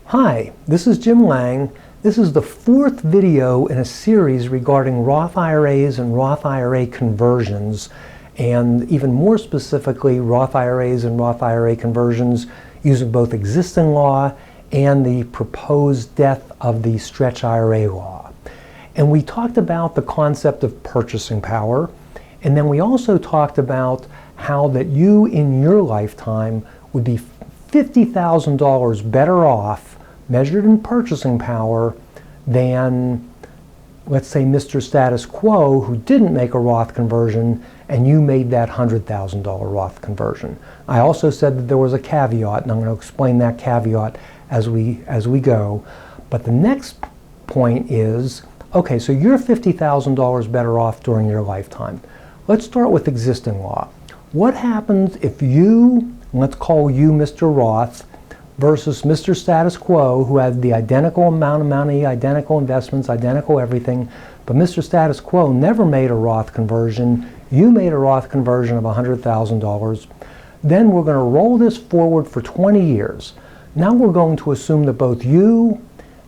Hi, this is Jim Lange. This is the fourth video in a series regarding Roth IRAs and Roth IRA conversions, and even more specifically, Roth IRAs and Roth IRA conversions using both existing law and the proposed death of the stretch IRA law. And we talked about the concept of purchasing power, and then we also talked about how that you in your lifetime would be $50,000 better off measured in purchasing power than, let's say, Mr. Status Quo, who didn't make a Roth conversion and you made that $100,000 Roth conversion. I also said that there was a caveat, and I'm going to explain that caveat as we go. But the next point is, okay, so you're $50,000 better off during your lifetime. Let's start with existing law. What happens if you, let's call you Mr. Roth, versus Mr. Status Quo, who had the identical amount of money, identical investments, identical everything, but Mr. Status Quo never made a Roth conversion. You made a Roth conversion of $100,000. Then we're going to roll this forward for 20 years. Now we're going to assume that both you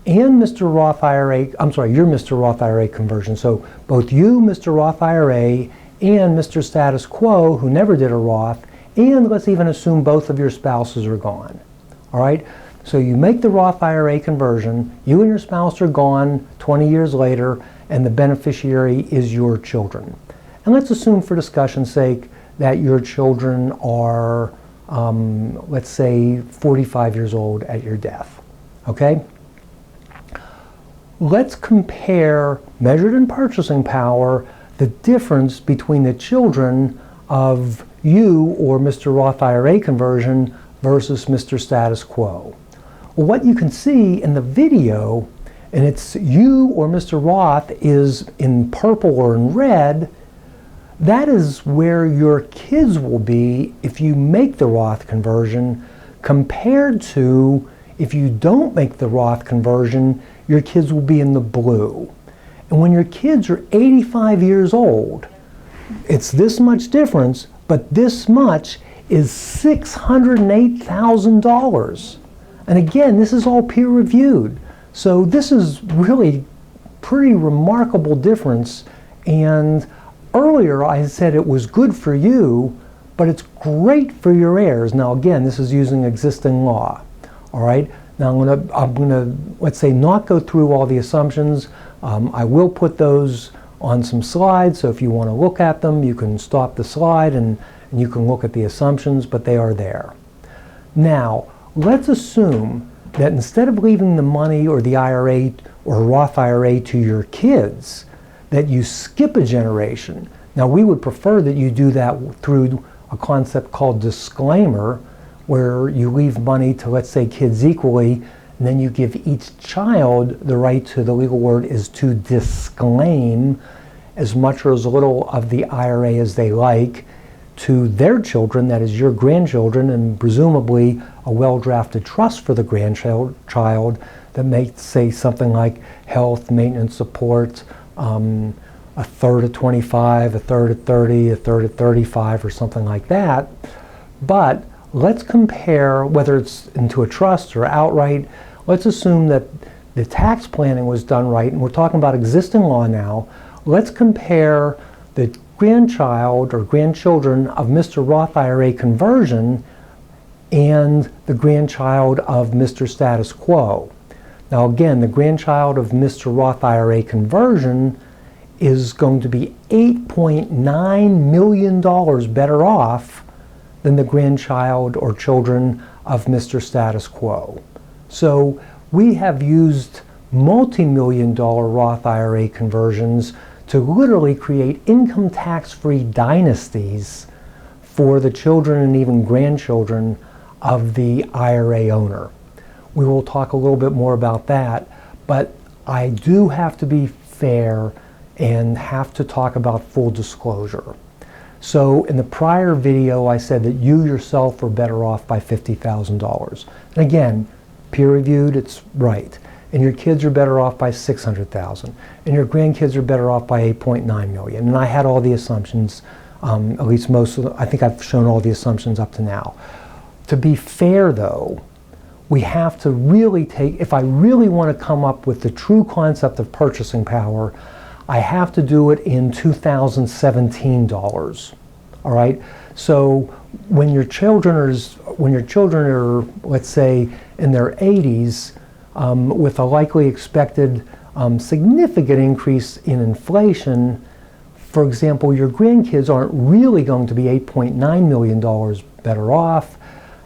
and Mr. Roth IRA, you're Mr. Roth IRA conversion. So both you, Mr. Roth IRA, and Mr. Status Quo, who never did a Roth, and let's even assume both of your spouses are gone. All right, so you make the Roth IRA conversion, you and your spouse are gone 20 years later, and the beneficiary is your children. And let's assume for discussion's sake that your children are, let's say, 45 years old at your death, okay? Let's compare, measured in purchasing power, the difference between the children of you or Mr. Roth IRA conversion versus Mr. Status Quo. Well, what you can see in the video, and it's you or Mr. Roth is in purple or in red, that is where your kids will be if you make the Roth conversion, compared to if you don't make the Roth conversion, your kids will be in the blue. And when your kids are 85 years old, it's this much difference, but this much is $608,000. And again, this is all peer reviewed. So this is really pretty remarkable difference. And earlier I said it was good for you, but it's great for your heirs. Now again, this is using existing law. All right. Now I'm gonna let's say not go through all the assumptions. I will put those on some slides. So if you want to look at them, you can stop the slide and you can look at the assumptions, but they are there. Now, let's assume that instead of leaving the money or the IRA or Roth IRA to your kids, that you skip a generation. Now, we would prefer that you do that through a concept called disclaimer, where you leave money to, let's say, kids equally, and then you give each child the right to, the legal word is to disclaim as much or as little of the IRA as they like to their children, that is your grandchildren, and presumably a well-drafted trust for the grandchild that may say something like health, maintenance support, a third at 25, a third at 30, a third at 35, or something like that. But let's compare whether it's into a trust or outright. Let's assume that the tax planning was done right, and we're talking about existing law now. Let's compare the grandchild or grandchildren of Mr. Roth IRA conversion and the grandchild of Mr. Status Quo. Now again, the grandchild of Mr. Roth IRA conversion is going to be $8.9 million better off than the grandchild or children of Mr. Status Quo. So we have used multi-million-dollar Roth IRA conversions to literally create income tax-free dynasties for the children and even grandchildren of the IRA owner. We will talk a little bit more about that, but I do have to be fair and have to talk about full disclosure. So in the prior video, I said that you yourself were better off by $50,000. And again, peer-reviewed, it's right. And your kids are better off by $600,000, and your grandkids are better off by $8.9 million. And I had all the assumptions, at least most of them. I think I've shown all the assumptions up to now. To be fair, though, we have to really if I really want to come up with the true concept of purchasing power, I have to do it in 2017 dollars. All right. So when your children are, let's say, in their 80s, with a likely expected significant increase in inflation, for example, your grandkids aren't really going to be $8.9 million better off,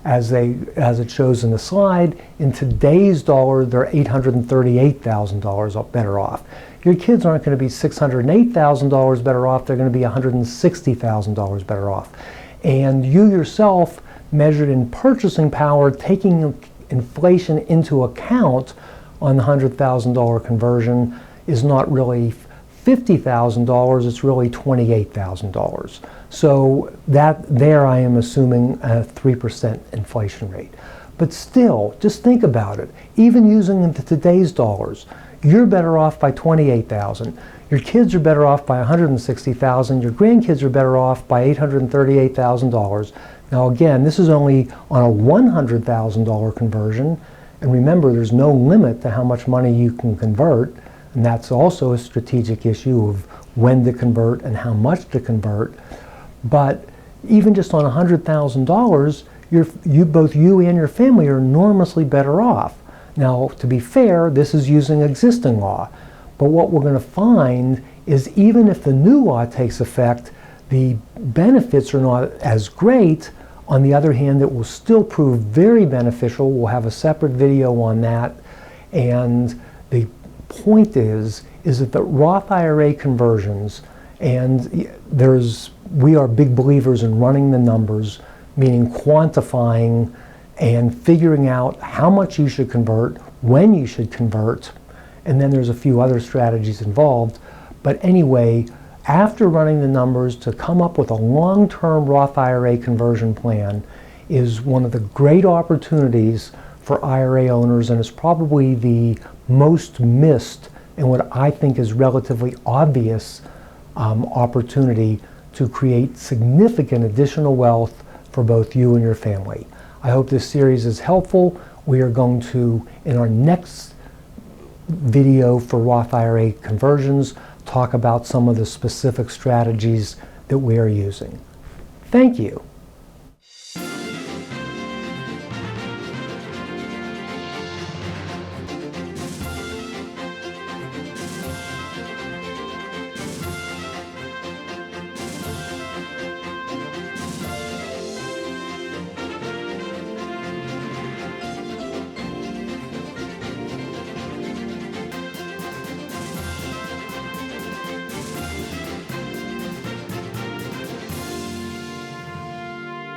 as it shows in the slide. In today's dollar, they're $838,000 better off. Your kids aren't going to be $608,000 better off, they're going to be $160,000 better off. And you yourself, measured in purchasing power, taking inflation into account on the $100,000 conversion, is not really $50,000, it's really $28,000. So there I am assuming a 3% inflation rate. But still, just think about it. Even using today's dollars, you're better off by $28,000. Your kids are better off by $160,000. Your grandkids are better off by $838,000. Now again, this is only on a $100,000 conversion. And remember, there's no limit to how much money you can convert. And that's also a strategic issue of when to convert and how much to convert. But even just on $100,000, both you and your family are enormously better off. Now, to be fair, this is using existing law. But what we're going to find is even if the new law takes effect, the benefits are not as great. On the other hand, it will still prove very beneficial. We'll have a separate video on that. And the point is that the Roth IRA conversions, and we are big believers in running the numbers, meaning quantifying and figuring out how much you should convert, when you should convert, and then there's a few other strategies involved. But anyway, after running the numbers, to come up with a long-term Roth IRA conversion plan is one of the great opportunities for IRA owners, and is probably the most missed and what I think is relatively obvious opportunity to create significant additional wealth for both you and your family. I hope this series is helpful. We are going to, in our next video for Roth IRA conversions, talk about some of the specific strategies that we are using. Thank you.